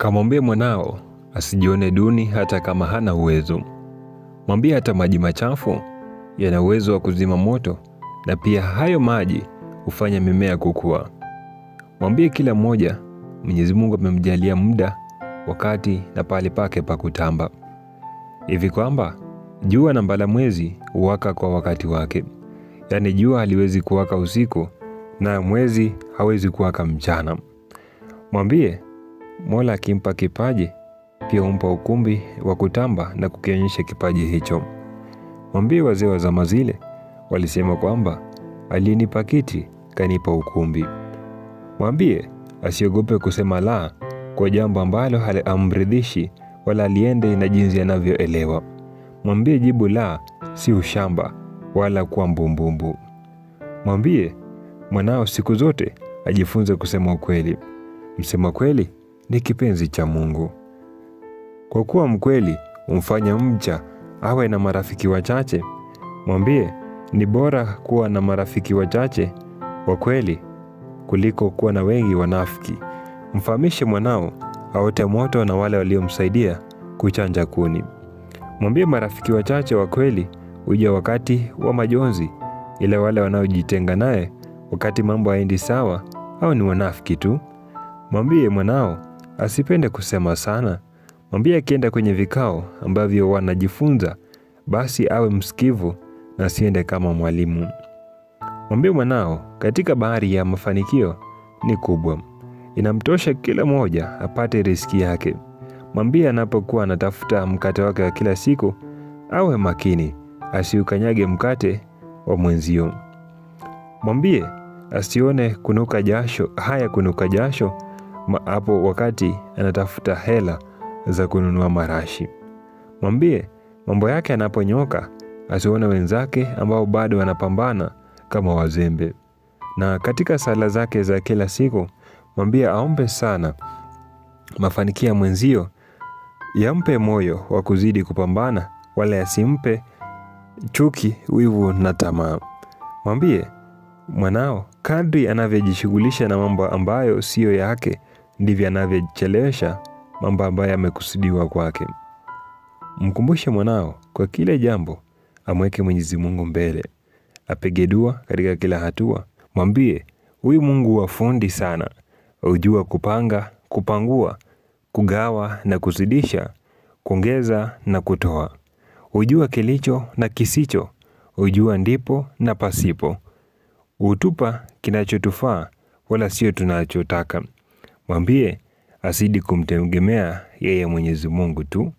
Kamwambie mwanao asijione duni hata kama hana uwezo. Mwambie hata maji machafu yana uwezo wa kuzima moto, na pia hayo maji hufanya mimea kukua. Mwambie kila mmoja Mwenyezi Mungu amemjalia muda, wakati na pale pake pa kutamba, hivi kwamba jua na mbala mwezi huwaka kwa wakati wake. Yaani jua haliwezi kuwaka usiku na mwezi hawezi kuwaka mchana. Mwambie Mola akimpa kipaji pia humpa ukumbi wa kutamba na kukionyesha kipaji hicho. Mwambie wazee wa zama zile walisema kwamba aliyenipa kiti kanipa ukumbi. Mwambie asiogope kusema la kwa jambo ambalo halimridhishi wala aliende na jinsi anavyoelewa. Mwambie jibu la si ushamba wala kuwa mbumbumbu. Mwambie mwanao siku zote ajifunze kusema ukweli. Msema kweli ni kipenzi cha Mungu. Kwa kuwa mkweli humfanya mcha awe na marafiki wachache. Mwambie ni bora kuwa na marafiki wachache wa kweli kuliko kuwa na wengi wanafiki. Mfahamishe mwanao aote moto na wale waliomsaidia kuchanja kuni. Mwambie marafiki wachache wa kweli huja wakati wa majonzi, ila wale wanaojitenga naye wakati mambo haendi sawa au ni wanafiki tu. Mwambie mwanao asipende kusema sana. Mwambie akienda kwenye vikao ambavyo wanajifunza basi awe msikivu na asiende kama mwalimu. Mwambie mwanao katika bahari ya mafanikio ni kubwa, inamtosha kila mmoja apate riziki yake. Mwambie anapokuwa anatafuta mkate wake wa kila siku awe makini asiukanyage mkate wa mwenzio. Mwambie asione kunuka jasho hapo wakati anatafuta hela za kununua marashi. Mwambie mambo yake yanaponyoka asione wenzake ambao bado wanapambana kama wazembe. Na katika sala zake za kila siku mwambie aombe sana mafanikio ya mwenzio yampe moyo wa kuzidi kupambana, wala yasimpe chuki, wivu na tamaa. Mwambie mwanao kadri anavyojishughulisha na mambo ambayo sio yake ndivyo anavyochelewesha mambo ambayo yamekusudiwa kwake. Mkumbushe mwanao kwa kile jambo amweke Mwenyezi Mungu mbele, apige dua katika kila hatua. Mwambie huyu Mungu wa fundi sana, hujua kupanga, kupangua, kugawa na kuzidisha, kuongeza na kutoa. Hujua kilicho na kisicho, hujua ndipo na pasipo. Hutupa kinachotufaa wala sio tunachotaka. Mwambie azidi kumtegemea yeye Mwenyezi Mungu tu.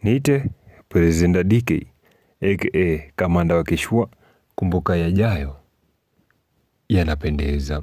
Niite Presenda DK aka Kamanda wa Kishua. Kumbuka yajayo yanapendeza.